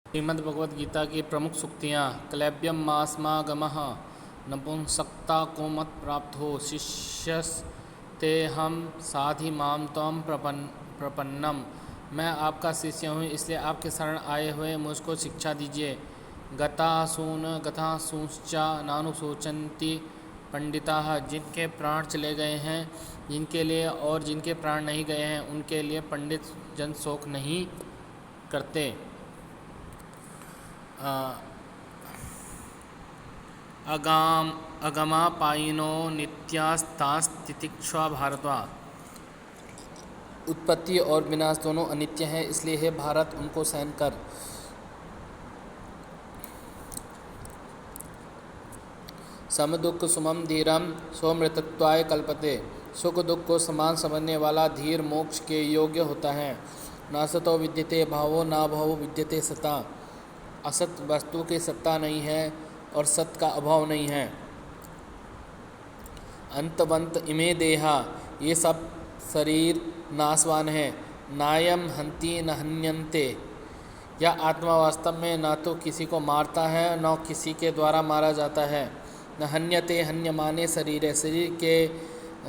श्रीमद् भगवद गीता की प्रमुख सूक्तियाँ। क्लैब्यम मास्मागमः नपुंसकता को मत प्राप्त हो शिष्यस्ते हम साधि माम त्वं प्रपन्नम। मैं आपका शिष्य हूँ, इसलिए आपके शरण आए हुए मुझको शिक्षा दीजिए। गतासूंश्च नानुशोचन्ति पंडिताः। जिनके प्राण चले गए हैं जिनके लिए, और जिनके प्राण नहीं गए हैं उनके लिए पंडित जन शोक नहीं करते। अगमापायिनो नित्यास्तास्तितिक्षा भारत। उत्पत्ति और विनाश दोनों अनित्य हैं, इसलिए हे भारत उनको सहन कर। सम दुख सुमम धीरम सौमृतत्वाय कल्पते। सुख दुख को समान समझने वाला धीर मोक्ष के योग्य होता है। नासतो विद्यते भावो ना भावो विद्यते सता। असत वस्तु की सत्ता नहीं है और सत का अभाव नहीं है। अंतवंत इमे देहा, ये सब शरीर नाशवान है। नायम हंति न हन्यन्ते, यह आत्मा वास्तव में न तो किसी को मारता है न किसी के द्वारा मारा जाता है। न हन्यते, हन्य माने शरीर है, शरीर के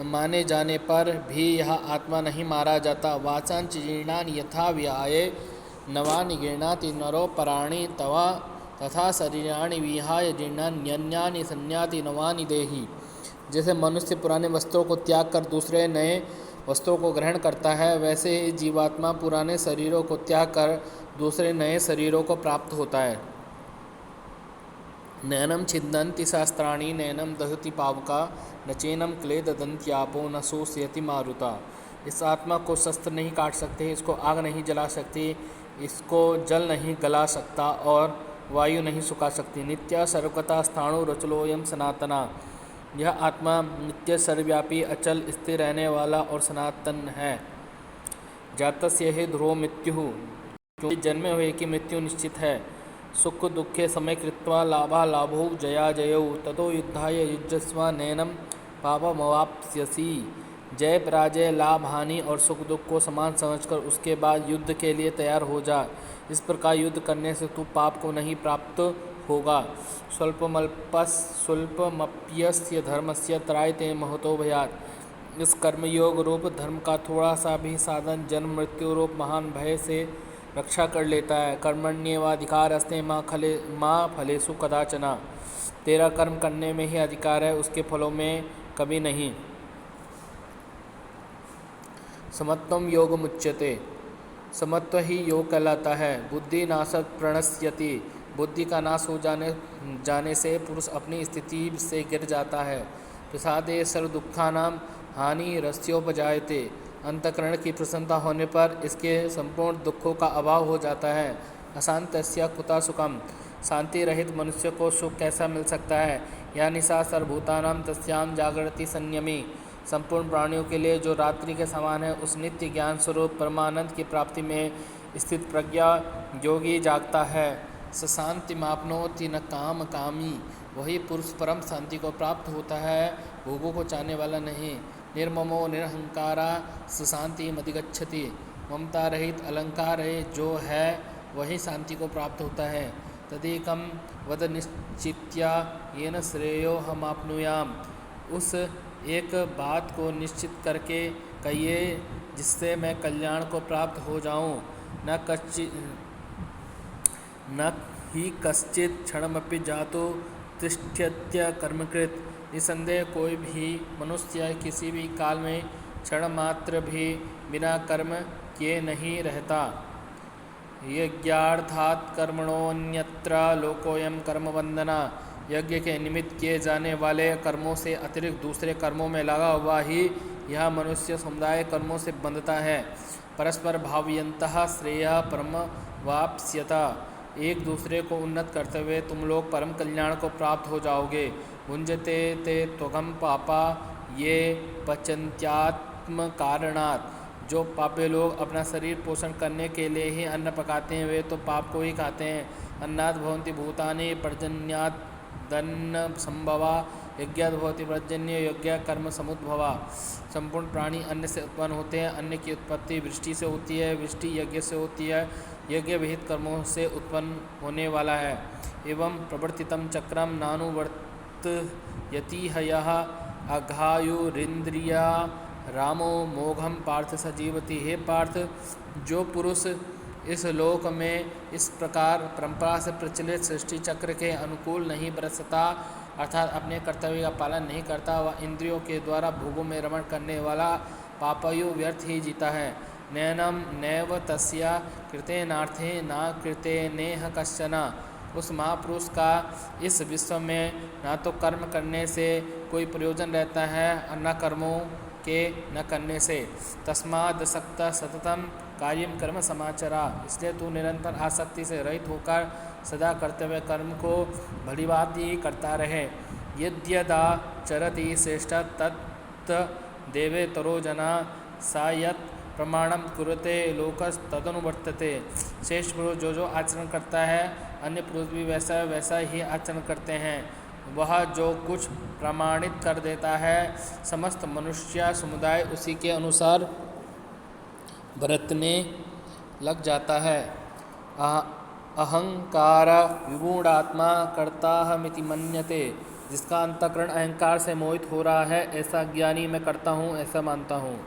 माने जाने पर भी यह आत्मा नहीं मारा जाता। वाचांच जीर्णानि यथा व्याये नवानि गृह्णाति नरो पराणि तवा तथा शरीराणि विहाय जीर्णान्यन्यानि संयाति नवानि देहि। जैसे मनुष्य पुराने वस्त्रों को त्याग कर दूसरे नए वस्त्रों को ग्रहण करता है, वैसे ही जीवात्मा पुराने शरीरों को त्याग कर दूसरे नए शरीरों को प्राप्त होता है। नैनम छिदन्ति शास्त्राणि नैनम दहति पावका न चैनम क्लेदन्त्यापो न शोषयति मारुता। इस आत्मा को शस्त्र नहीं काट सकते, इसको आग नहीं जला सकती, इसको जल नहीं गला सकता और वायु नहीं सुखा सकती। नित्य सर्वगता स्थाणु रचलोयम सनातना। यह आत्मा नित्य सर्वव्यापी अचल स्थिर रहने वाला और सनातन है। जातस्य हि ध्रुवो मृत्युः, क्योंकि जन्मे हुए की मृत्यु निश्चित है। सुख दुखे समय कृत्वा लाभा लाभौ जया जयौ ततो युद्धाय युज्यस्व नैनम पापमवाप्स्यसि। जय पराजय लाभ हानि और सुख दुख को समान समझकर उसके बाद युद्ध के लिए तैयार हो जा। इस प्रकार युद्ध करने से तू पाप को नहीं प्राप्त होगा। स्वल्पमप्यस्य धर्मस्य त्रायते महतो भयात्। इस कर्मयोग रूप धर्म का थोड़ा सा भी साधन जन्म मृत्यु रूप महान भय से रक्षा कर लेता है। कर्मण्येवाधिकारस्ते माँ फलेषु कदाचन। तेरा कर्म करने में ही अधिकार है, उसके फलों में कभी नहीं। समत्वम योग मुच्यते, समत्व ही योग कहलाता है। बुद्धि नाशत प्रणश्यति, बुद्धि का नाश हो जाने से पुरुष अपनी स्थिति से गिर जाता है। प्रसादे सर्व दुखानां हानि रस्योपजायते, अंतःकरण की प्रसन्नता होने पर इसके संपूर्ण दुखों का अभाव हो जाता है। अशांतस्य कुतः सुखम, शांति रहित मनुष्य को सुख कैसा मिल सकता है। या निशा सर्वभूतानां तस्याम जागृति संयमी, संपूर्ण प्राणियों के लिए जो रात्रि के समान है उस नित्य ज्ञान स्वरूप परमानंद की प्राप्ति में स्थित प्रज्ञा योगी जागता है। स शांति मापनोति न काम कामी, वही पुरुष परम शांति को प्राप्त होता है, भोगों को चाहने वाला नहीं। निर्ममो निरहंकारा सुशांति मधिगच्छति, ममता रहित अलंकार रहित जो है वही शांति को प्राप्त होता है। तदेकम वद निश्चित्या येन श्रेयो हम आपनुयाम, उस एक बात को निश्चित करके कहिए जिससे मैं कल्याण को प्राप्त हो जाऊं। न ही कश्चित क्षणमपि जातो तिष्ठत्य कर्मकृत, निसंदेह कोई भी मनुष्य किसी भी काल में क्षण मात्र भी बिना कर्म किए नहीं रहता। यज्ञार्थात् कर्मणोऽन्यत्र लोकोऽयं कर्मबन्धना, यज्ञ के निमित्त किए जाने वाले कर्मों से अतिरिक्त दूसरे कर्मों में लगा हुआ ही यह मनुष्य समुदाय कर्मों से बंधता है। परस्पर भावयन्तः श्रेयः परम वाप्स्यता, एक दूसरे को उन्नत करते हुए तुम लोग परम कल्याण को प्राप्त हो जाओगे। भुंजते ते त्वगम पापा ये पचन्त्यात्म कारणात्, जो पापी लोग अपना शरीर पोषण करने के लिए ही अन्न पकाते हैं वे तो पाप को ही खाते हैं। अन्नात् भवन्ति भूतानि पर्जन्यात् दन्न संभवा, यज्ञात् भवति पर्जन्य यज्ञ कर्म समुद्भवा। संपूर्ण प्राणी अन्न से उत्पन्न होते हैं, अन्न की उत्पत्ति वृष्टि से होती है, वृष्टि यज्ञ से होती है यज्ञ विहित कर्मों से उत्पन्न होने वाला है। एवं प्रवर्तितम चक्रम नानुवर्तयति यः अघायुरिंद्रिया रामो मोघम पार्थ सजीवति। हे पार्थ, जो पुरुष इस लोक में इस प्रकार परंपरा से प्रचलित सृष्टि चक्र के अनुकूल नहीं बरसता, अर्थात अपने कर्तव्य का पालन नहीं करता, वह इंद्रियों के द्वारा भोगों में रमण करने वाला पापयो व्यर्थ ही जीता है। नैनम नैव तस्या कृतेनार्थे न कृतेनेह कश्चन। उस महापुरुष का इस विश्व में ना तो कर्म करने से कोई प्रयोजन रहता है और न कर्मों के न करने से। तस्मादसक्त सततम कार्यम कर्म समाचरा। इसलिए तू निरंतर आसक्ति से रहित होकर सदा कर्तव्य कर्म को भलीभांति करता रहे। यद्यदा चरति श्रेष्ठ तत् देवेतरो जना सा यत् प्रमाणम कुरुते लोकस तदनुवर्तते। श्रेष्ठ पुरुष जो जो आचरण करता है, अन्य पुरुष भी वैसा वैसा ही आचरण करते हैं। वह जो कुछ प्रमाणित कर देता है, समस्त मनुष्य समुदाय उसी के अनुसार बरतने लग जाता है। अहंकार विगूढ़ात्मा कर्ताहमिति मन्यते। जिसका अंतःकरण अहंकार से मोहित हो रहा है, ऐसा ज्ञानी मैं करता हूँ ऐसा मानता हूँ।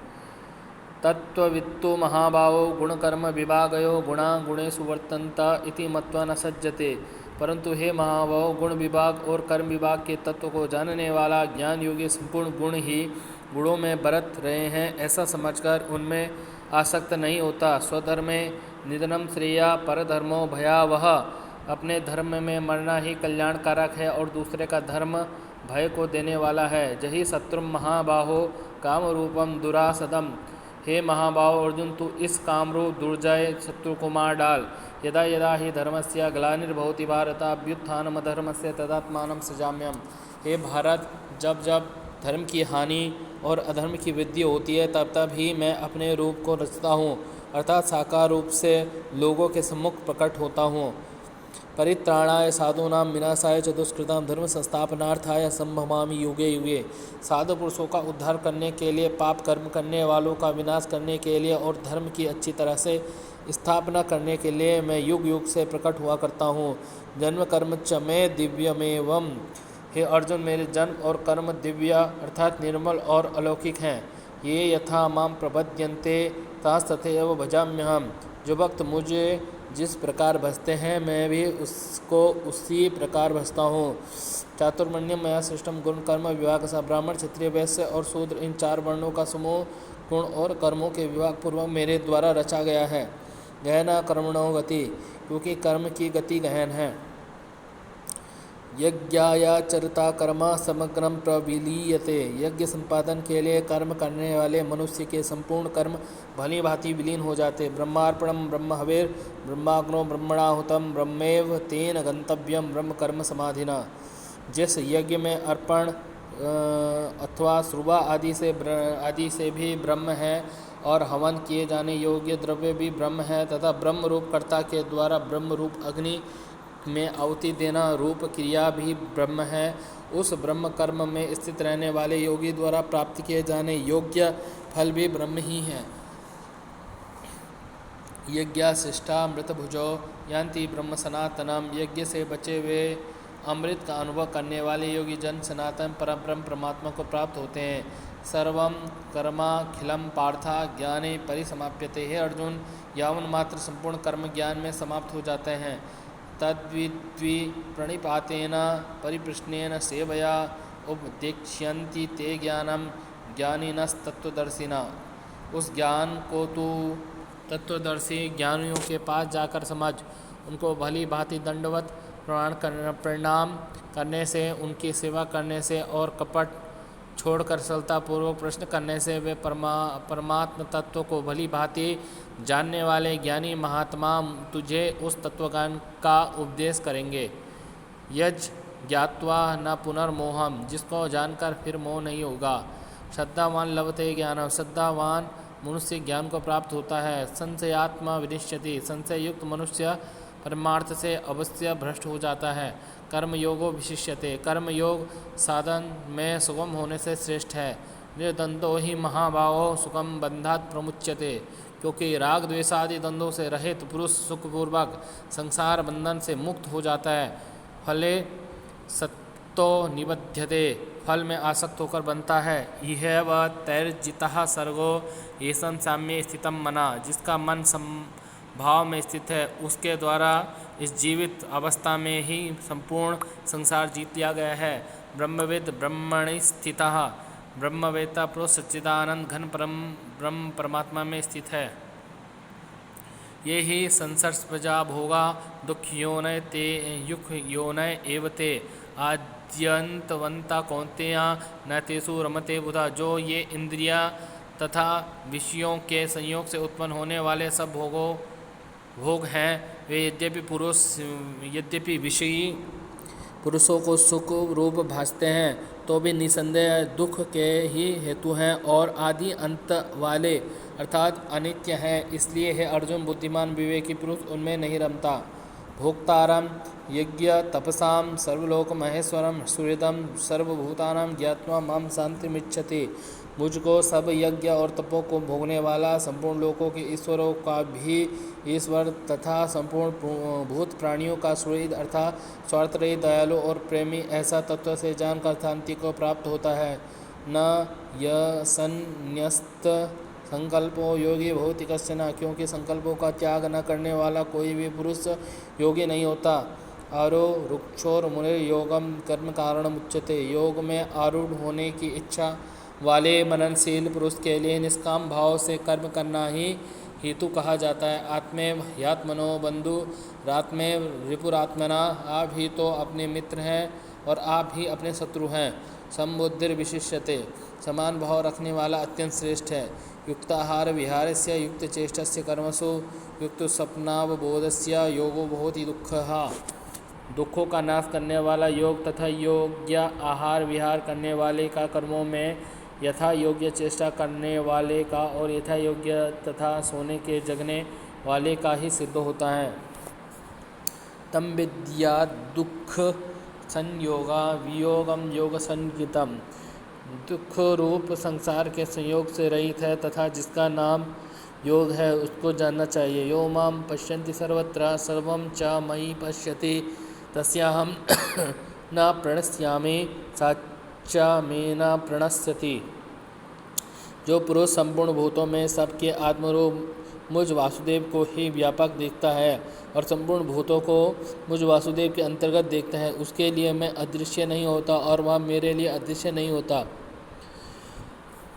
तत्त्ववित्तो महाभावो गुणकर्म विभागयो गुणा गुणेषु वर्तन्त इति मत्वा न सज्जते। परंतु हे महाभाव, गुण विभाग और कर्म विभाग के तत्व को जानने वाला ज्ञान योगी संपूर्ण गुण ही गुणों में बरत रहे हैं ऐसा समझकर उनमें आसक्त नहीं होता। स्वधर्मे निधनम श्रेया परधर्मो भयावह। अपने धर्म में मरना ही कल्याणकारक है और दूसरे का धर्म भय को देने वाला है। जहि शत्रुम महाबाहो काम रूपम दुरासदम। हे महाबाहो अर्जुन, तू इस कामरूप दुर्जय शत्रु को मार डाल। यदा यदा ही धर्मस्य ग्लानिर्भवति भारत अभ्युत्थानम धर्मस्य तदात्मानं सृजाम्यहम्। हे भारत, जब जब धर्म की हानि और अधर्म की वृद्धि होती है, तब तब ही मैं अपने रूप को रचता हूँ, अर्थात साकार रूप से लोगों के सम्मुख प्रकट होता हूँ। परित्राणाय साधूनां विनाशाय च दुष्कृतां धर्म संस्थापनार्थाय संभवामि युगे युगे। साधु पुरुषों का उद्धार करने के लिए, पाप कर्म करने वालों का विनाश करने के लिए और धर्म की अच्छी तरह से स्थापना करने के लिए मैं युग युग से प्रकट हुआ करता हूँ। जन्म कर्म च मे दिव्यमेवम्। हे अर्जुन, मेरे जन्म और कर्म दिव्य अर्थात निर्मल और अलौकिक हैं। ये यथा माम प्रपद्यन्ते तथैव भजाम्यहम्। जो भक्त मुझे जिस प्रकार भजते हैं, मैं भी उसको उसी प्रकार भजता हूँ। चातुर्वर्ण्यम मया सृष्टम गुण कर्म विभाग सा। ब्राह्मण क्षत्रिय वैश्य और शूद्र इन चार वर्णों का समूह गुण और कर्मों के विभाग पूर्वक मेरे द्वारा रचा गया है। गहना कर्मणो गति, क्योंकि कर्म की गति गहन है। यज्ञायाचरता कर्म समग्रम प्रविलीयते। यज्ञ संपादन के लिए कर्म करने वाले मनुष्य के संपूर्ण कर्म भली भांति विलीन हो जाते। ब्रह्मार्पणम ब्रह्म हविर ब्रह्माग्नो ब्रह्मणाहुतम ब्रह्मेव तेन गंतव्यम ब्रह्म कर्म समाधिना। जिस यज्ञ में अर्पण अथवा श्रुवा आदि से भी ब्रह्म है और हवन किए जाने योग्य द्रव्य भी ब्रह्म है, तथा ब्रह्म रूप कर्ता के द्वारा ब्रह्म रूप अग्नि में आहुति देना रूप क्रिया भी ब्रह्म है, उस ब्रह्म कर्म में स्थित रहने वाले योगी द्वारा प्राप्त किए जाने योग्य फल भी ब्रह्म ही है। यज्ञाशिष्टा मृतभुजो यान्ति ब्रह्म सनातनम। यज्ञ से बचे हुए अमृत का अनुभव करने वाले योगी जन सनातन परब्रह्म परमात्मा को प्राप्त होते हैं। सर्वम कर्माखिलम पार्था ज्ञाने परिसमाप्यते। हे अर्जुन, यावन मात्र संपूर्ण कर्म ज्ञान में समाप्त हो जाते हैं। तद्विद्वि प्रणिपातेन परिप्रश्नेन सेवया उपदेक्ष्यन्ति ते ज्ञानम ज्ञानिनस्तत्वदर्शिना। उस ज्ञान को तू तत्वदर्शी ज्ञानियों के पास जाकर समझ। उनको भली भांति दंडवत प्रणाम करने से, उनकी सेवा करने से और कपट छोड़कर सरलतापूर्वक प्रश्न करने से वे परमात्म तत्व को भली भांति जानने वाले ज्ञानी महात्मा तुझे उस तत्वज्ञान का उपदेश करेंगे। यज ज्ञात्वा न पुनर्मोहम। जिसको जानकर फिर मोह नहीं होगा। श्रद्धावान लभते ज्ञानम। श्रद्धावान मनुष्य ज्ञान को प्राप्त होता है। संशयात्मा विनिश्यति। संशय युक्त मनुष्य परमार्थ से अवश्य भ्रष्ट हो जाता है। कर्मयोगो विशिष्यते। कर्मयोग साधन में सुगम होने से श्रेष्ठ है। निर्द्वंद्वो ही महाभावो सुखम बंधात प्रमुच्यते। क्योंकि राग द्वेष आदि द्वंद्वों से रहित पुरुष सुखपूर्वक संसार बंधन से मुक्त हो जाता है। फले सत्तो निबध्यते, फल में आसक्त होकर बनता है। यह वह तैर्जितः सर्गो येषं साम्ये स्थितम मना, जिसका मन भाव में स्थित है, उसके द्वारा इस जीवित अवस्था में ही संपूर्ण संसार जीत लिया गया है। ब्रह्मविद ब्रह्मणि स्थितः, ब्रह्मवेत्ता पुरुष सच्चिदानंद घन ब्रह्म परमात्मा में स्थित है। ये ही संसर्ष प्रजा भोगा दुख योनय ते युख योनय एवते आद्यंतवंता कौन्तेया न तेषु रमते बुधा। जो ये इंद्रिया तथा विषयों के संयोग से उत्पन्न होने वाले सब भोग हैं, वे यद्यपि विषयी पुरुषों को सुख रूप भासते हैं, तो भी निसंदेह दुख के ही हेतु हैं और आदि अंत वाले अर्थात अनित्य हैं। इसलिए है अर्जुन, बुद्धिमान विवेकी पुरुष उनमें नहीं रमता। भोक्तारम यज्ञ तपसाम सर्वलोक महेश्वरम सुहृदम सर्वभूतानां ज्ञात्वा माम शांतिमिच्छति। मुझको सब यज्ञ और तपों को भोगने वाला, संपूर्ण लोकों के ईश्वरों का भी ईश्वर तथा संपूर्ण भूत प्राणियों का सुहृद अर्थात स्वार्थरहित, दयालु और प्रेमी, ऐसा तत्व से जानकर शांति को प्राप्त होता है। न यसन्यस्त संकल्पो योगी भवति कश्चन, क्योंकि संकल्पों का त्याग न करने वाला कोई भी पुरुष योगी नहीं होता। आरूढ़ोक्षोर मुनिर योगम कर्म कारणम उच्यते, योग में आरूढ़ होने की इच्छा वाले मननशील पुरुष के लिए निष्काम भाव से कर्म करना ही हेतु कहा जाता है। आत्मे ह्यात्मनो बंधु रात्मे रिपुरात्मना, आप ही तो अपने मित्र हैं और आप ही अपने शत्रु हैं। समबुद्धिर विशिष्यते, समान भाव रखने वाला अत्यंत श्रेष्ठ है। युक्ताहार विहारस्य युक्त चेष्टस्य कर्मसु युक्त स्वप्नावबोधस्य योगो भवति दुःखः। दुखों का नाश करने वाला योग तथा योग्य आहार विहार करने वाले का कर्मों में यथा योग्य चेष्टा करने वाले का और यथा योग्य तथा सोने के जगने वाले का ही सिद्ध होता है। तम विद्या दुख संयोगा वियोगम योग संगीतम, दुख रूप संसार के संयोग से रहित है तथा जिसका नाम योग है, उसको जानना चाहिए। यो माम पश्यन्ति सर्वत्र सर्वं च मयि पश्यति तस्याहं न प्रणश्यामि साच्च मे न प्रणश्यति। जो पुरुष संपूर्ण भूतों में सबके आत्मरूप मुझ वासुदेव को ही व्यापक देखता है और संपूर्ण भूतों को मुझ वासुदेव के अंतर्गत देखता है, उसके लिए मैं अदृश्य नहीं होता और वह मेरे लिए अदृश्य नहीं होता।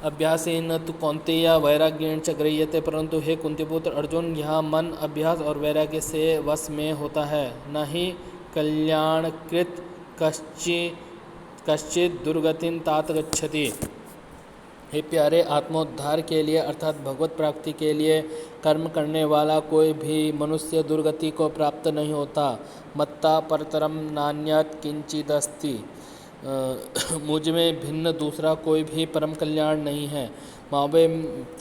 अभ्यासेन तु कौन्तेय वैराग्येण च गृह्यते, परंतु हे कुंतीपुत्र अर्जुन, यहाँ मन अभ्यास और वैराग्य से वश में होता है। न ही कल्याणकृत कश्चित दुर्गतिं तात गच्छति। हे प्यारे, आत्मोद्धार के लिए अर्थात भगवत प्राप्ति के लिए कर्म करने वाला कोई भी मनुष्य दुर्गति को प्राप्त नहीं होता। मत्ता परतरम नान्यत् किंचिदस्ति, मुझ में भिन्न दूसरा कोई भी परम कल्याण नहीं है। मावे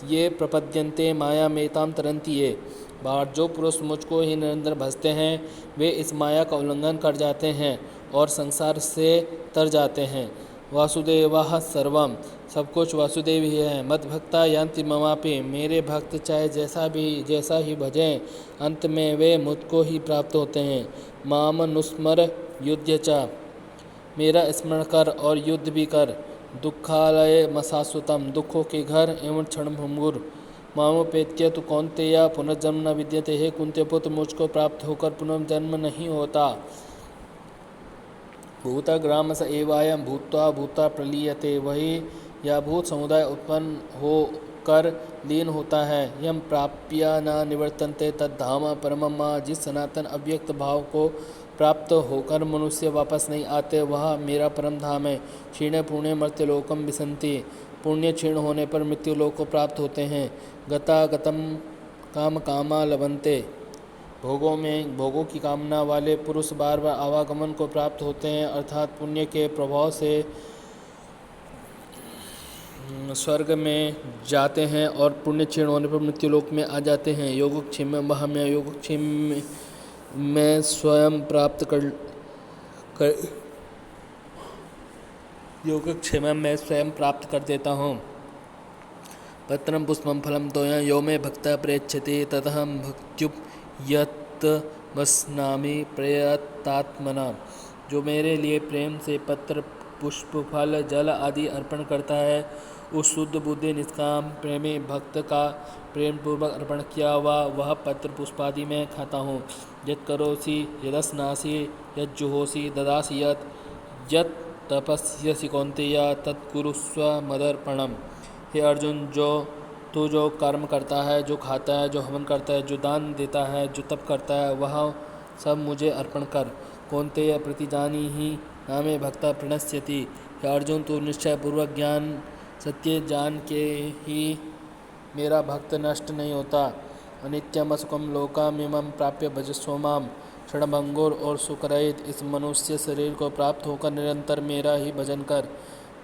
ये प्रपद्यन्ते माया मेताम तरंती ये, बाहर जो पुरुष मुझको ही निरंतर भजते हैं वे इस माया का उल्लंघन कर जाते हैं और संसार से तर जाते हैं। वासुदेवः सर्वम, सब कुछ वासुदेव ही है। मद भक्ता यान्ति ममापि, मेरे भक्त चाहे जैसा ही भजें, अंत में वे मुझको ही प्राप्त होते हैं। माम नुस्मर युध्य च, मेरा स्मरण कर और युद्ध भी कर। दुखालय मसासुतम, दुखों के घर एवं क्षणभंगुर। मामोपेत्य तु कौन्तेय पुनर्जन्म न विद्यते, हे कुंती पुत्र, मुझको प्राप्त होकर पुनर्जन्म नहीं होता। भूतग्राम स एवायम भूत्वा भूता प्रलीयते, वही यह भूत समुदाय उत्पन्न होकर लीन होता है। यम प्राप्य न निवर्तन्ते तद्धाम परमम, जिस सनातन अव्यक्त भाव को प्राप्त होकर मनुष्य वापस नहीं आते, वह मेरा परम धाम है। क्षीणे पुण्य मर्त्यलोकम विसन्ति, पुण्य क्षीण होने पर मृत्युलोक को प्राप्त होते हैं। गता गतम काम कामा लभन्ते, भोगों की कामना वाले पुरुष बार बार आवागमन को प्राप्त होते हैं, अर्थात पुण्य के प्रभाव से स्वर्ग में जाते हैं और पुण्य क्षीण होने पर मृत्युलोक में आ जाते हैं। योगक्षेम महम्य, योगक्षेम मैं स्वयं प्राप्त कर योगक्षेम मैं स्वयं प्राप्त कर देता हूँ। पत्रं पुष्पं फलं तोयं यो मे भक्तः प्रयच्छति ततहं भक्त्युपयतमस्नामि प्रयतात्मना। जो मेरे लिए प्रेम से पत्र पुष्प फल जल आदि अर्पण करता है, उस शुद्ध बुद्धि निष्काम प्रेमी भक्त का प्रेम पूर्वक अर्पण किया हुआ वह पत्र पुष्पादि में खाता हूँ। यत् करोसि यदस्नासि यज्जुहोसि ददासि यत् तपस्यसि कौन्तेय तत्कुरुस्व मदर्पणम्। हे अर्जुन, जो कर्म करता है, जो खाता है, जो हवन करता है, जो दान देता है, जो तप करता है, वह सब मुझे अर्पण कर। कौन्तेय प्रतिजानी ही नामे भक्ता प्रणश्यति। हे अर्जुन, तू निश्चय पूर्वक ज्ञान सत्य जान के ही मेरा भक्त नष्ट नहीं होता। अनित्यम असुखम लोकामिमं प्राप्य भजस्व माम। क्षणभंगुर और सुखरहित इस मनुष्य शरीर को प्राप्त होकर निरंतर मेरा ही भजन कर।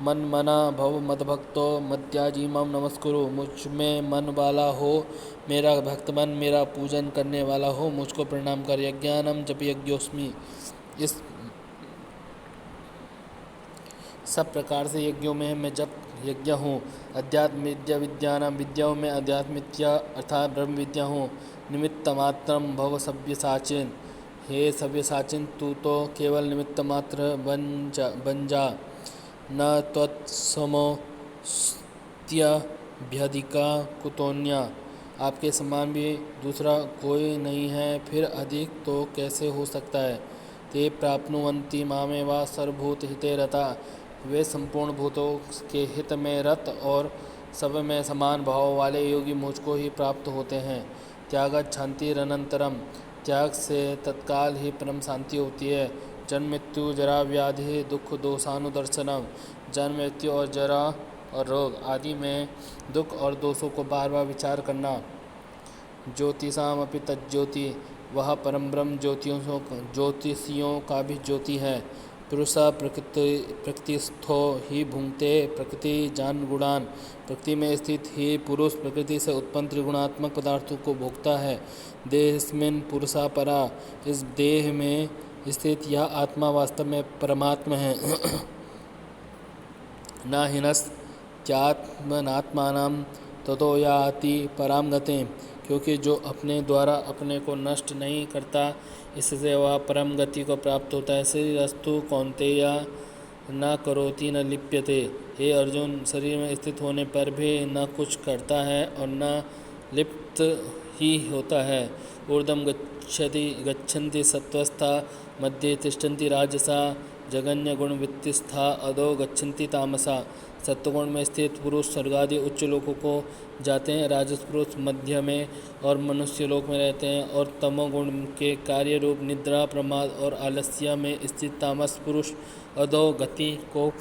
मन मना भव मदभक्तो मद्याजी मम नमस्कुरु। मुझ में मन वाला हो, मेरा भक्त बन, मेरा पूजन करने वाला हो, मुझको प्रणाम कर। यज्ञानम जप यज्ञोस्मि। इस सब प्रकार से यज्ञों में मैं जप यज्ञ हूँ। अध्यात्म विद्या विद्यानाम विद्याओं में अध्यात्म विद्या अर्थात ब्रह्म विद्या हूँ। निमित्त मात्रम भव सव्यसाचिन। हे सव्यसाचिन, तू तो केवल निमित्त मात्र बन जा। न त्वत्समोऽस्त्यभ्यधिका कुतोऽन्या। आपके समान भी दूसरा कोई नहीं है, फिर अधिक तो कैसे हो सकता है। ते प्राप्नुवन्ति मामेव सर्वभूत हिते रता। वे संपूर्ण भूतों के हित में रत और सब में समान भाव वाले योगी मुझको ही प्राप्त होते हैं। त्यागत शांतिरनंतरम। त्याग से तत्काल ही परम शांति होती है। जन्म मृत्यु जरा व्याधि दुख दोषानुदर्शनम। जन्म मृत्यु और जरा और रोग आदि में दुख और दोषों को बार बार विचार करना। ज्योतिषाम अपि तज्ज्योति। वह परम ब्रह्म ज्योतिषियों का भी ज्योति है। पुरुषा प्रकृतिस्थो ही भुंक्ते प्रकृति जान गुणान। प्रकृति में स्थित ही पुरुष प्रकृति से उत्पन्न त्रिगुणात्मक पदार्थों को भोगता है। देहस्मिन् पुरुषा परा। इस देह में स्थित यह आत्मा वास्तव में परमात्मा है। न हिनस्त्यात्मनात्मानं ततो याति परां गतिम्। क्योंकि जो अपने द्वारा अपने को नष्ट नहीं करता, इससे वह परम गति को प्राप्त होता है। शरीरस्तु कौन्तेय न करोति न लिप्यते। हे अर्जुन, शरीर में स्थित होने पर भी न कुछ करता है और न लिप्त ही होता है। ऊर्ध्वं गच्छन्ति सत्त्वस्था मध्ये तिष्ठन्ति राजसा जगन्य गुण वित्तिस्था अधो गच्छन्ति तामसा। सत्वगुण में स्थित पुरुष स्वर्ग आदि उच्च लोकों को जाते हैं, राजस पुरुष मध्य में और मनुष्य लोक में रहते हैं, और तमोगुण के कार्य रूप निद्रा प्रमाद और आलस्य में स्थित तामस पुरुष अधो गति को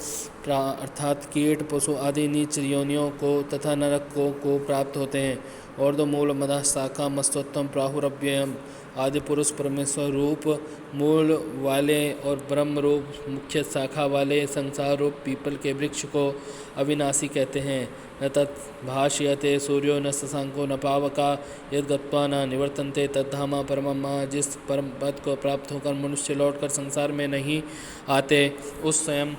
अर्थात कीट पशु आदि नीच योनियों को तथा नरक को प्राप्त होते हैं। और दो मूल मदः शाखा मस्तोत्तम प्राहुरव्ययम। आदि पुरुष परमेश्वर रूप मूल वाले और ब्रह्म रूप मुख्य शाखा वाले संसार रूप पीपल के वृक्ष को अविनाशी कहते हैं। न तद्भाष्यते सूर्यो न शशांको न पावका यद् गत्वा न निवर्तन्ते तद्धाम परमम्। जिस परम पद को प्राप्त होकर मनुष्य लौटकर संसार में नहीं आते, उस स्वयं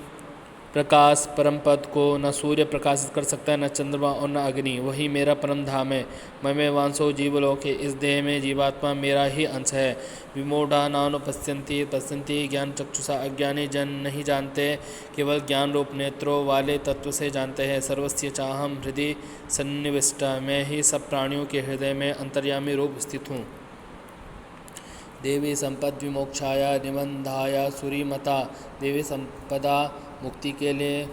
प्रकाश परम पद को न सूर्य प्रकाशित कर सकता है, न चंद्रमा और न अग्नि। वही मेरा परम धाम है। ममे वांसो जीवलोके। इस देह में जीवात्मा मेरा ही अंश है। विमूढ़ा नानुपश्यन्ति पश्यन्ति ज्ञान चक्षुषा। अज्ञानी जन नहीं जानते, केवल ज्ञान रूप नेत्रों वाले तत्व से जानते हैं। सर्वस्य चाहम हृदय सन्निविष्ट। मैं ही सब प्राणियों के हृदय में अंतर्यामी रूप स्थित हूँ। देवी संपद विमोक्षाया निबंधाया सूरीमता। देवी संपदा मुक्ति के लिए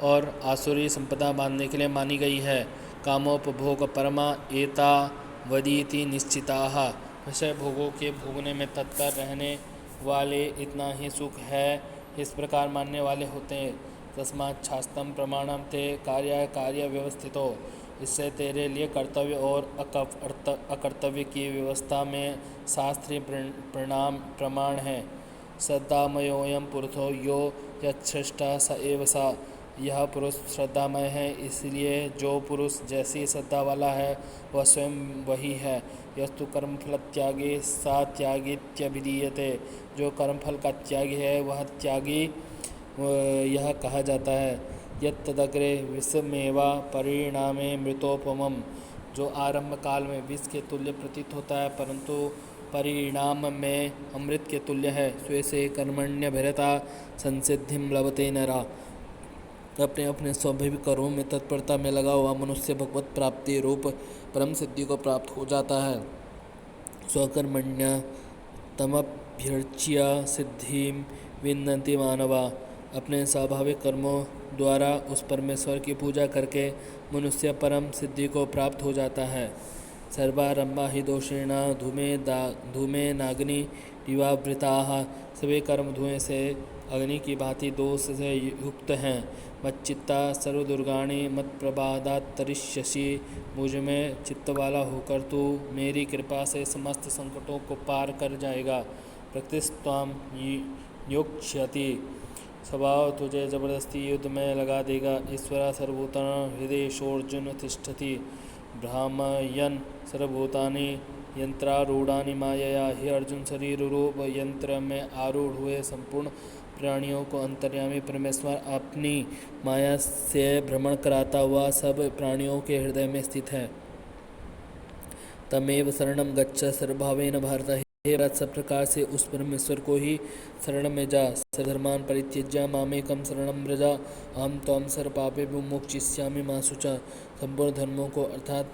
और आसुरी संपदा बांधने के लिए मानी गई है। कामोपभोग परमा एता वदीति निश्चिताः। विषय भोगों के भोगने में तत्पर रहने वाले इतना ही सुख है, इस प्रकार मानने वाले होते हैं। तस्मात् शास्त्रम प्रमाणम ते कार्य व्यवस्थितो। इससे तेरे लिए कर्तव्य और अकर्तव्य की व्यवस्था में शास्त्रीय प्रमाण है। श्रद्धामयोऽयं पुरुषो यो यच्छ्रेष्ठः स एव स। यह पुरुष श्रद्धामय है, इसलिए जो पुरुष जैसी श्रद्धा वाला है वह स्वयं वही है। यस्तु कर्मफल त्यागी सा त्यागीत्यभिधीयते। जो कर्मफल का त्यागी है वह त्यागी यह कहा जाता है। यत्तदग्रे विषमेवा परिणामे मृतोपमम्, जो आरंभ काल में विष के तुल्य प्रतीत होता है परंतु परिणाम में अमृत के तुल्य है। स्वे से कर्मण्य भरता संसिद्धिम लभते नरा, अपने अपने स्वाभाविक कर्मों में तत्परता में लगा हुआ मनुष्य भगवत प्राप्ति रूप परम सिद्धि को प्राप्त हो जाता है। स्वकर्मण्य तमभ्यर्च्य सिद्धिम विन्दन्ति मानवा, अपने स्वाभाविक कर्मों द्वारा उस परमेश्वर की पूजा करके मनुष्य परम सिद्धि को प्राप्त हो जाता है। सर्वारंभा ही दोषेण धूमे नाग्नि दिवावृताः, सभी कर्म धुएं से अग्नि की भांति दोष से युक्त हैं। मच्चित्ता सर्वदुर्गाणि मत्प्रभादात् तरिष्यसि, मुझ में चित्त वाला होकर तू मेरी कृपा से समस्त संकटों को पार कर जाएगा। प्रकृतिस्त्वां योक्ष्यति, स्वभाव तुझे जबरदस्ती युद्ध में लगा देगा। ईश्वरा सर्वभूतानां हृदयेषोऽर्जुन तिष्ठति, भ्रामयन् सर्वभूतानि यंत्रारूढ़ानि मायया। हे अर्जुन, शरीर रूप यंत्र में आरूढ़ हुए संपूर्ण प्राणियों को अंतर्यामी परमेश्वर अपनी माया से भ्रमण कराता हुआ सब प्राणियों के हृदय में स्थित है। तमेव शरणं गच्छ सर्वभावेन भारत, हे भारत, सब प्रकार से उस परमेश्वर को ही शरण में जा। सर्वधर्मान् परित्यज्य मामेकं शरणं व्रज, अहं त्वां सर्वपापेभ्यो मोक्षयिष्यामि मा शुचः। संपूर्ण धर्मों को अर्थात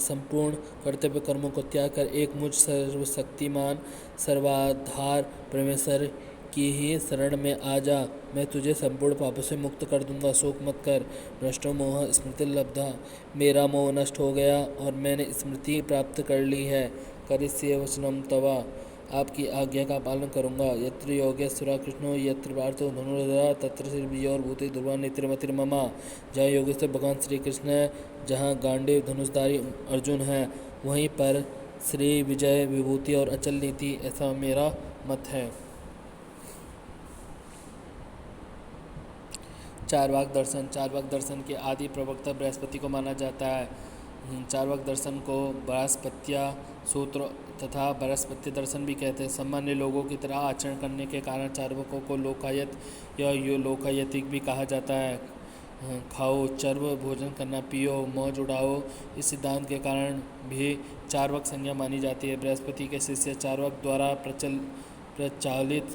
संपूर्ण कर्तव्य कर्मों को त्याग कर एक मुझ सर्वशक्तिमान सर्वाधार परमेश्वर की ही शरण में आ जा, मैं तुझे संपूर्ण पापों से मुक्त कर दूंगा। शोक मत कर, भ्रष्टो मोह स्मृति लब्धा, मेरा मोह नष्ट हो गया और मैंने स्मृति प्राप्त कर ली है। करिष्ये वचनं तव, आपकी आज्ञा का पालन करूंगा। यत्र योगेश्वरा कृष्णो यत्र पार्थो धनुर्धरा तत्र श्रीर्विजयोर्भूति ध्रुवा नेत्रिमतिर्ममा। जहाँ योगेश्वर भगवान श्री कृष्ण है, जहाँ गांडीव धनुषधारी अर्जुन है, वहीं पर श्री विजय विभूति और अचल नीति, ऐसा मेरा मत है। चार्वाक दर्शन, चार्वाक दर्शन के आदि प्रवक्ता बृहस्पति को माना जाता है। चार्वाक दर्शन को बृहस्पत्य सूत्र तथा बृहस्पति दर्शन भी कहते हैं। सामान्य लोगों की तरह आचरण करने के कारण चार्वाकों को लोकायत या लोकायतिक भी कहा जाता है। खाओ, चर्व भोजन करना, पियो, मौज उड़ाओ, इस सिद्धांत के कारण भी चार्वाक संज्ञा मानी जाती है। बृहस्पति के शिष्य चार्वाक द्वारा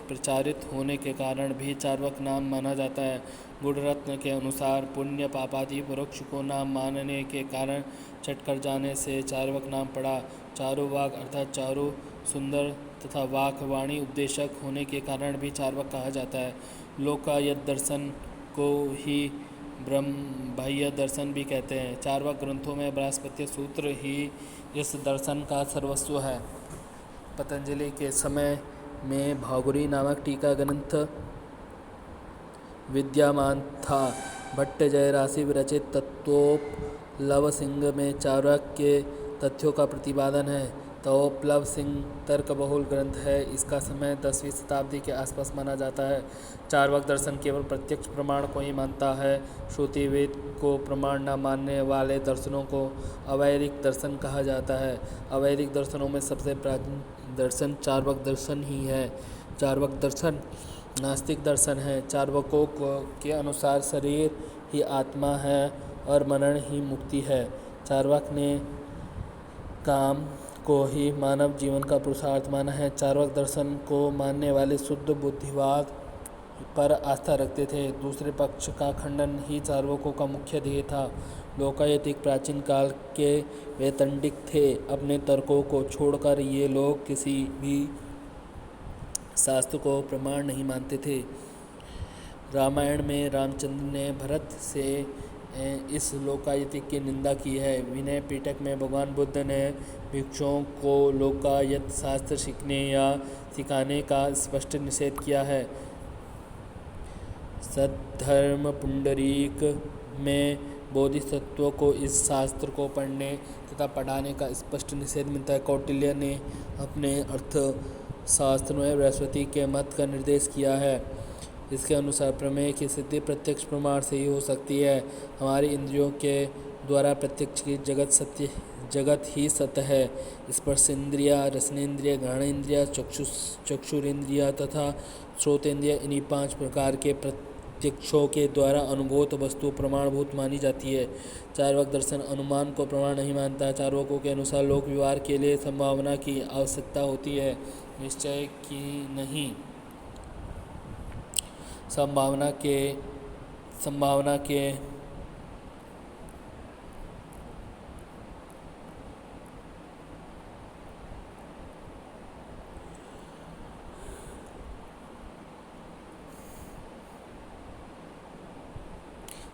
प्रचारित होने के कारण भी चार्वाक नाम माना जाता है। गुणरत्न के अनुसार पुण्य पापादि परोक्ष को नाम मानने के कारण चट कर जाने से चार्वाक नाम पड़ा। चारुवाक अर्थात चारु सुंदर तथा वाक वाणी उपदेशक होने के कारण भी चार्वाक कहा जाता है। लोकायत दर्शन को ही ब्रह्म बाह्य दर्शन भी कहते हैं। चार्वाक ग्रंथों में बृहस्पति सूत्र ही इस दर्शन का सर्वस्व है। पतंजलि के समय में भागुरी नामक टीका ग्रंथ विद्यमान था। भट्ट जयराशि विरचित तत्वोपलव सिंह में चार्वाक के तथ्यों का प्रतिपादन है। तत्वोपलव सिंह तर्क बहुल ग्रंथ है। इसका समय 10वीं शताब्दी के आसपास माना जाता है। चार्वाक दर्शन केवल प्रत्यक्ष प्रमाण को ही मानता है। श्रुति वेद को प्रमाण न मानने वाले दर्शनों को अवैदिक दर्शन कहा जाता है। अवैदिक दर्शनों में सबसे प्राचीन दर्शन चार्वाक दर्शन ही है। चार्वाक दर्शन नास्तिक दर्शन है। चार्वाकों के अनुसार शरीर ही आत्मा है और मरण ही मुक्ति है। चार्वाक ने काम को ही मानव जीवन का पुरुषार्थ माना है। चार्वाक दर्शन को मानने वाले शुद्ध बुद्धिवाद पर आस्था रखते थे। दूसरे पक्ष का खंडन ही चार्वाकों का मुख्य ध्येय था। लोकायतिक प्राचीन काल के वैतंडिक थे। अपने तर्कों को छोड़कर ये लोग किसी भी शास्त्र को प्रमाण नहीं मानते थे। रामायण में रामचंद्र ने भरत से इस लोकायतिक की निंदा की है। विनय पिटक में भगवान बुद्ध ने भिक्षुओं को लोकायत शास्त्र सीखने या सिखाने का स्पष्ट निषेध किया है। सद्धर्म पुंडरीक में बोधिसत्वों को इस शास्त्र को पढ़ने तथा पढ़ाने का स्पष्ट निषेध मिलता है। कौटिल्य ने अपने अर्थशास्त्र में बृहस्पति के मत का निर्देश किया है। इसके अनुसार प्रमेय की सिद्धि प्रत्यक्ष प्रमाण से ही हो सकती है। हमारी इंद्रियों के द्वारा प्रत्यक्ष की जगत ही सत्य है। स्पर्शेंद्रिय, रसनेन्द्रिय, घ्राणेन्द्रिय, चक्षुरेंद्रिय तथा श्रोतेंद्रिय, इन्हीं 5 प्रकार के प्रत्यक्षों के द्वारा अनुभूत वस्तु प्रमाणभूत मानी जाती है। चार्वाक दर्शन अनुमान को प्रमाण नहीं मानता। चार्वाकों के अनुसार लोक व्यवहार के लिए संभावना की आवश्यकता होती है, निश्चय की नहीं। संभावना के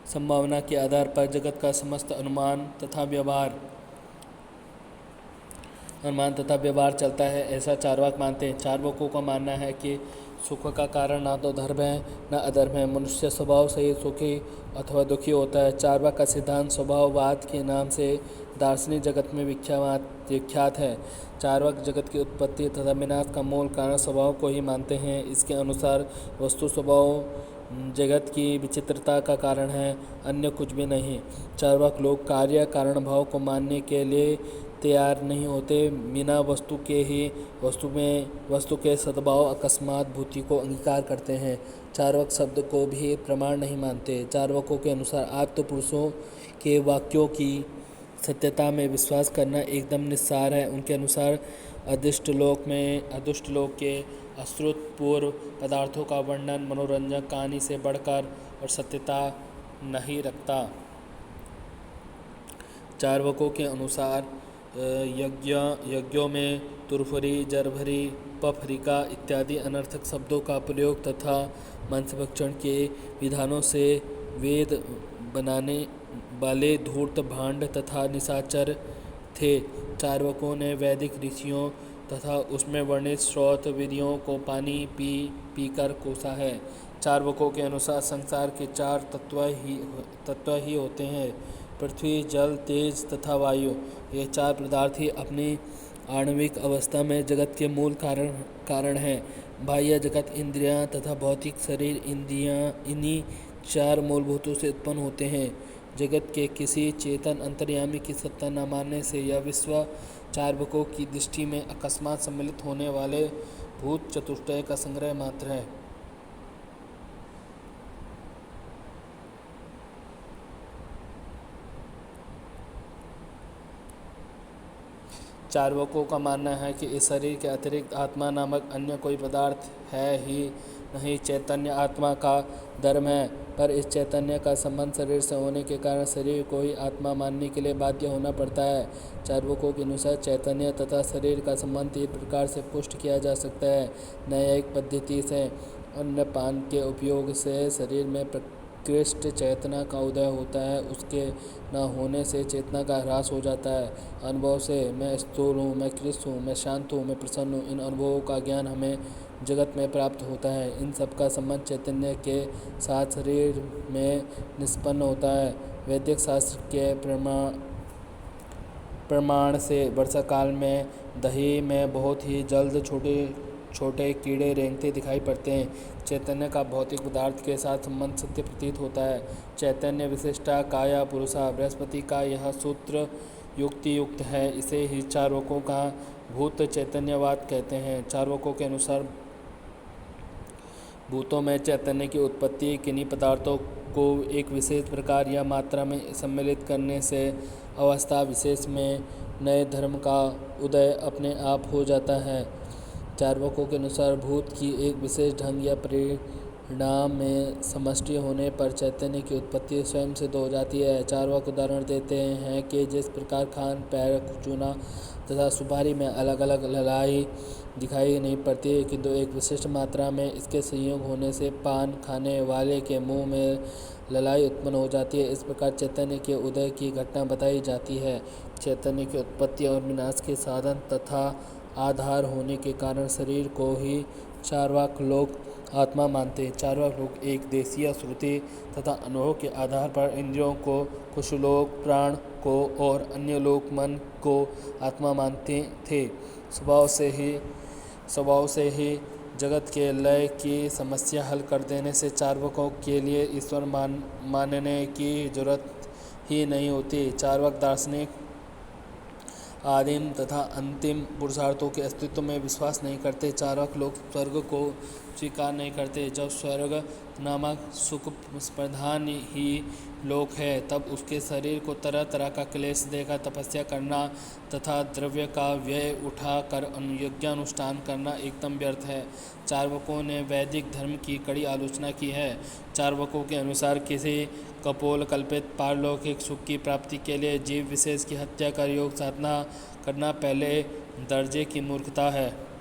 संभावना के आधार पर जगत का समस्त अनुमान तथा व्यवहार चलता है, ऐसा चार्वाक मानते हैं। चार्वाकों का मानना है कि सुख का कारण ना तो धर्म है न अधर्म है। मनुष्य स्वभाव से ही सुखी अथवा दुखी होता है। चार्वाक का सिद्धांत स्वभाववाद के नाम से दार्शनिक जगत में विख्यात है। चार्वाक जगत की उत्पत्ति तथा विनाश का मूल कारण स्वभाव को ही मानते हैं। इसके अनुसार वस्तु स्वभाव जगत की विचित्रता का कारण है, अन्य कुछ भी नहीं। चार्वाक लोग कार्य कारण भाव को मानने के लिए तैयार नहीं होते। बिना वस्तु के ही वस्तु के सद्भाव अकस्मात भूति को अंगीकार करते हैं। चार्वाक शब्द को भी प्रमाण नहीं मानते। चार्वाकों के अनुसार आप्त पुरुषों के वाक्यों की सत्यता में विश्वास करना एकदम निस्सार है। उनके अनुसार अदृष्ट लोक के अश्रुत पूर्व पदार्थों का वर्णन मनोरंजक कहानी से बढ़कर और सत्यता नहीं रखता। चार्वाकों के अनुसार यज्ञों में तुरफरी, जरभरी, पफरिका इत्यादि अनर्थक शब्दों का प्रयोग तथा मांसभक्षण के विधानों से वेद बनाने वाले धूर्त भांड तथा निशाचर थे। चार्वाकों ने वैदिक ऋषियों तथा उसमें वर्णित स्रोत विधियों को पानी पी कर कोसा है। चार्वाकों के अनुसार संसार के 4 तत्व ही होते हैं, पृथ्वी, जल, तेज तथा वायु। ये 4 पदार्थ ही अपनी आणविक अवस्था में जगत के मूल कारण हैं। बाह्य जगत, इंद्रियां तथा भौतिक शरीर इन्हीं 4 मूलभूतों से उत्पन्न होते हैं। जगत के किसी चेतन अंतर्यामी की सत्ता न मानने से यह विश्व चार्वाकों की दृष्टि में अकस्मात सम्मिलित होने वाले भूत चतुष्टय का संग्रह मात्र है। चार्वाकों का मानना है कि इस शरीर के अतिरिक्त आत्मा नामक अन्य कोई पदार्थ है ही नहीं। चैतन्य आत्मा का धर्म है, पर इस चैतन्य का संबंध शरीर से होने के कारण शरीर को ही आत्मा मानने के लिए बाध्य होना पड़ता है। चार्वाकों के अनुसार चैतन्य तथा शरीर का संबंध 3 प्रकार से पुष्ट किया जा सकता है। न्यायिक पद्धति से अन्न पान के उपयोग से शरीर में प्रकृष्ट चेतना का उदय होता है, उसके न होने से चेतना का ह्रास हो जाता है। अनुभव से मैं स्थूल हूँ, मैं कृष्ण हूँ, मैं शांत हूँ, मैं प्रसन्न हूँ, इन अनुभवों का ज्ञान हमें जगत में प्राप्त होता है। इन सब का संबंध चैतन्य के साथ शरीर में निष्पन्न होता है। वैदिक शास्त्र के प्रमाण से वर्षा काल में दही में बहुत ही जल्द छोटे छोटे कीड़े रेंगते दिखाई पड़ते हैं। चैतन्य का भौतिक पदार्थ के साथ संबंध सत्य प्रतीत होता है। चैतन्य विशिष्टा काया पुरुषा बृहस्पति का यह सूत्र युक्त है। इसे ही चार्वाकों का भूत चैतन्यवाद कहते हैं। चार्वाकों के अनुसार भूतों में चैतन्य की उत्पत्ति किन्हीं पदार्थों को एक विशेष प्रकार या मात्रा में सम्मिलित करने से अवस्था विशेष में नए धर्म का उदय अपने आप हो जाता है। चार्वाकों के अनुसार भूत की एक विशेष ढंग या परिणाम में समष्टि होने पर चैतन्य की उत्पत्ति स्वयं सिद्ध हो जाती है। चार्वाक उदाहरण देते हैं कि जिस प्रकार खान, पैर, चूना तथा सुपारी में अलग अलग ललाई दिखाई नहीं पड़ती, किंतु एक विशिष्ट मात्रा में इसके संयोग होने से पान खाने वाले के मुंह में ललाई उत्पन्न हो जाती है। इस प्रकार चैतन्य के उदय की घटना बताई जाती है। चैतन्य की उत्पत्ति और विनाश के साधन तथा आधार होने के कारण शरीर को ही चार्वाक लोग आत्मा मानते हैं। चार्वाक लोग एक देशीय श्रुति तथा अनुभव के आधार पर इंद्रियों को, कुछ लोग प्राण को और अन्य लोग मन को आत्मा मानते थे। स्वभाव से ही जगत के लय की समस्या हल कर देने से चार्वाकों के लिए ईश्वर मानने की जरूरत ही नहीं होती। चार्वाक दार्शनिक आदिम तथा अंतिम पुरुषार्थों के अस्तित्व में विश्वास नहीं करते। चार्वाक लोग स्वर्ग को स्वीकार नहीं करते। जब स्वर्ग नामक सुख प्रधान ही लोक है, तब उसके शरीर को तरह तरह का क्लेश देकर तपस्या करना तथा द्रव्य का व्यय उठाकर यज्ञानुष्ठान करना एकदम व्यर्थ है। चार्वाकों ने वैदिक धर्म की कड़ी आलोचना की है। चार्वाकों के अनुसार किसी कपोल कल्पित पारलौकिक सुख की प्राप्ति के लिए जीव विशेष की हत्या कर योग साधना करना पहले दर्जे की मूर्खता है।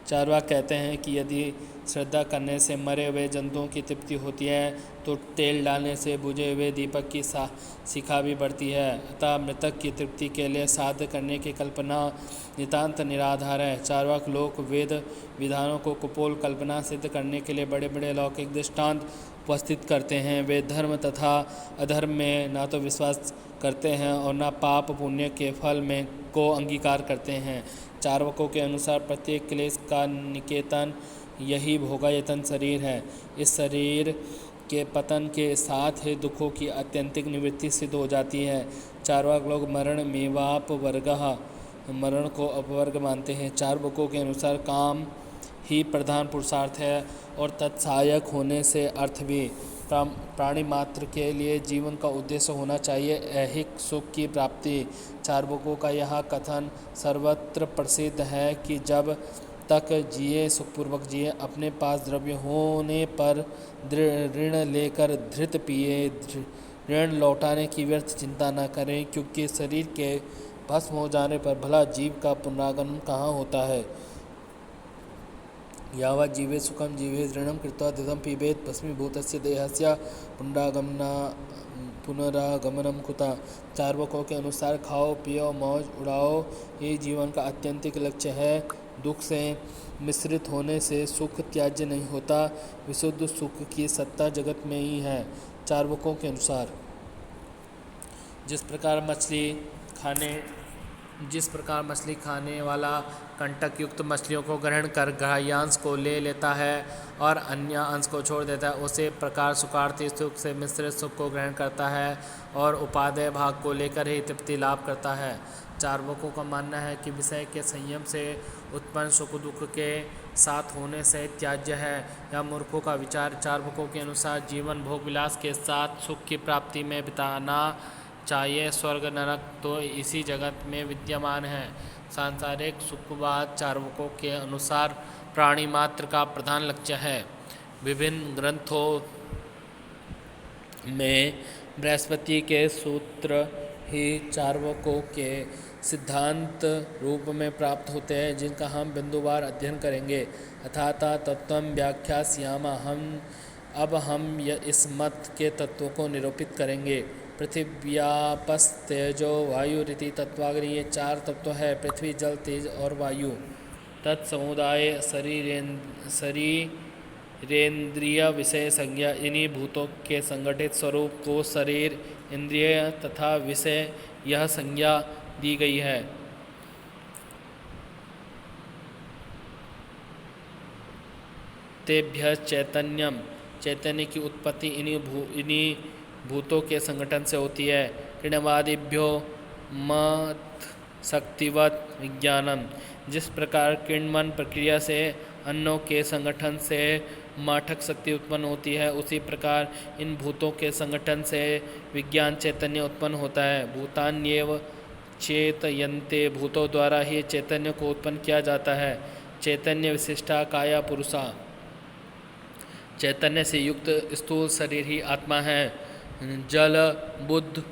चार्वाक कहते हैं कि यदि श्रद्धा करने से मरे हुए जंतुओं की तृप्ति होती है तो तेल डालने से बुझे हुए दीपक की शिखा भी बढ़ती है। अतः मृतक की तृप्ति के लिए साध करने की कल्पना नितांत निराधार है। चार्वाक लोग वेद विधानों को कुपोल कल्पना सिद्ध करने के लिए बड़े बड़े लौकिक दृष्टांत उपस्थित करते हैं। वे धर्म तथा अधर्म में न तो विश्वास करते हैं और न पाप पुण्य के फल में को अंगीकार करते हैं। चार्वाकों के अनुसार प्रत्येक क्लेश का निकेतन यही भोगायतन शरीर है। इस शरीर के पतन के साथ ही दुखों की आत्यंतिक निवृत्ति सिद्ध हो जाती है। चार्वाक लोग मरण मेवाप वर्गः मरण को अपवर्ग मानते हैं। चार्वाकों के अनुसार काम ही प्रधान पुरुषार्थ है और तत्सहायक होने से अर्थ भी। प्राणी मात्र के लिए जीवन का उद्देश्य होना चाहिए ऐहिक सुख की प्राप्ति। चार्वाकों का यह कथन सर्वत्र प्रसिद्ध है कि जब तक जिए सुखपूर्वक जिए, अपने पास द्रव्य होने पर ऋण लेकर धृत पिए, ऋण लौटाने की व्यर्थ चिंता न करें, क्योंकि शरीर के भस्म हो जाने पर भला जीव का पुनरागमन कहाँ होता है। यावत् जीवे सुखम जीवेत् ऋणम कृत्वा धृतं पिबेत् भस्मीभूतस्य देहस्य पुनरागमनम कुतः। चार्वाकों के अनुसार खाओ पियो मौज उड़ाओ ये जीवन का आत्यंतिक लक्ष्य है। दुख से मिश्रित होने से सुख त्याज्य नहीं होता। विशुद्ध सुख की सत्ता जगत में ही है। चार्वाकों के अनुसार जिस प्रकार मछली खाने वाला कंटक युक्त मछलियों को ग्रहण कर ग्राह्यांश को ले लेता है और अन्य अंश को छोड़ देता है, उसी प्रकार सुखार्थी सुख से मिश्रित सुख को ग्रहण करता है और उपादेय भाग को लेकर ही तृप्ति लाभ करता है। चार्वाकों का मानना है कि विषय के संयम से उत्पन्न सुख दुख के साथ होने से त्याज्य है। यह मूर्खों का विचार। चार्वाकों के अनुसार जीवन भोग विलास के साथ सुख की प्राप्ति में बिताना चाहिए। स्वर्ग नरक तो इसी जगत में विद्यमान है। सांसारिक सुखवाद चार्वाकों के अनुसार प्राणी मात्र का प्रधान लक्ष्य है। विभिन्न ग्रंथों में बृहस्पति के सूत्र ही चार्वाकों के सिद्धांत रूप में प्राप्त होते हैं, जिनका हम बिंदुवार अध्ययन करेंगे। अथाता तत्वं व्याख्यास्यामः हम इस मत के तत्वों को निरूपित करेंगे। पृथिव्यापस्तेजो वायुरिति तत्वाग्नि, ये चार तत्व है, पृथ्वी जल तेज और वायु। तत्समुदाय शरीरेंद्रिय विषय संज्ञा, इन्हीं भूतों के संगठित स्वरूप को शरीर इंद्रिय तथा विषय यह संज्ञा दी गई है। तेभ्य चैतन्यम, चैतन्य की उत्पत्ति इन्हीं भूतों के संगठन से होती है। किण्वादिभ्यो मत शक्तिवत विज्ञानम, जिस प्रकार किण्वन प्रक्रिया से अन्नों के संगठन से माठक शक्ति उत्पन्न होती है, उसी प्रकार इन भूतों के संगठन से विज्ञान चैतन्य उत्पन्न होता है। भूतान्येव चेतयन्ते, भूतों द्वारा ही चैतन्य को उत्पन्न किया जाता है। चैतन्य विशिष्टा काया पुरुषा, चैतन्य से युक्त स्थूल शरीर ही आत्मा है। जल बुद्ध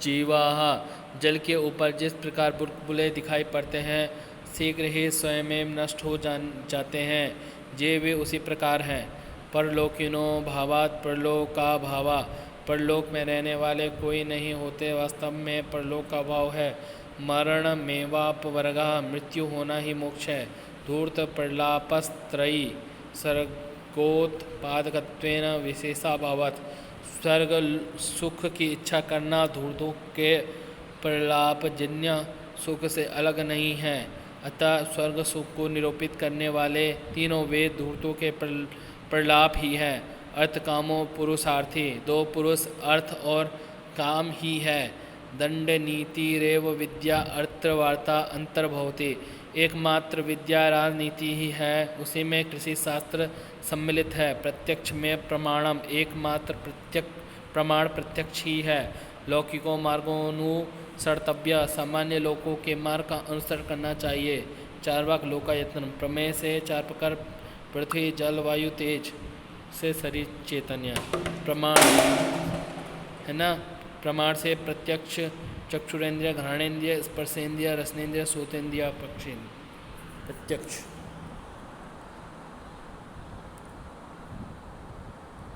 जीवाः, जल के ऊपर जिस प्रकार बुलबुले दिखाई पड़ते हैं, शीघ्र ही स्वयं नष्ट हो जाते हैं, ये वे उसी प्रकार हैं। परलोकिनो भावात् परलोका भावा, परलोक में रहने वाले कोई नहीं होते, वास्तव में परलोक का भाव है। मरण मेवापवर्गः, मृत्यु होना ही मोक्ष है। धूर्त प्रलापस्त्रयी सर्गोत्पादकत्वेन विशेषाभावत्, स्वर्ग सुख की इच्छा करना धूर्तों के प्रलापजन्य सुख से अलग नहीं है। अतः स्वर्ग सुख को निरूपित करने वाले तीनों वेद धूर्तों के प्रलाप ही है। अर्थ कामो पुरुषार्थी, दो पुरुष अर्थ और काम ही है। दंड नीति रेव विद्या अर्थवार्ता अंतर्भवती, एकमात्र विद्या राजनीति ही है, उसी में कृषि शास्त्र सम्मिलित है। प्रत्यक्ष में प्रमाणम, एकमात्र प्रमाण प्रत्यक्ष ही है। लौकिको मार्गोनुसर्तव्य, सामान्य लोगों के मार्ग का अनुसरण करना चाहिए। चार्वाक लोकायतन, प्रमेय से चार प्रकार पृथ्वी जल वायु तेज से शरीर चैतन्य। प्रमाण है ना, प्रमाण से प्रत्यक्ष चक्षुरेंद्रिय, घ्राणेन्द्रिय, स्पर्शेंद्रिय, रसनेन्द्रिय, श्रोतेन्द्रिय, पक्षेन्द्रिय। प्रत्यक्ष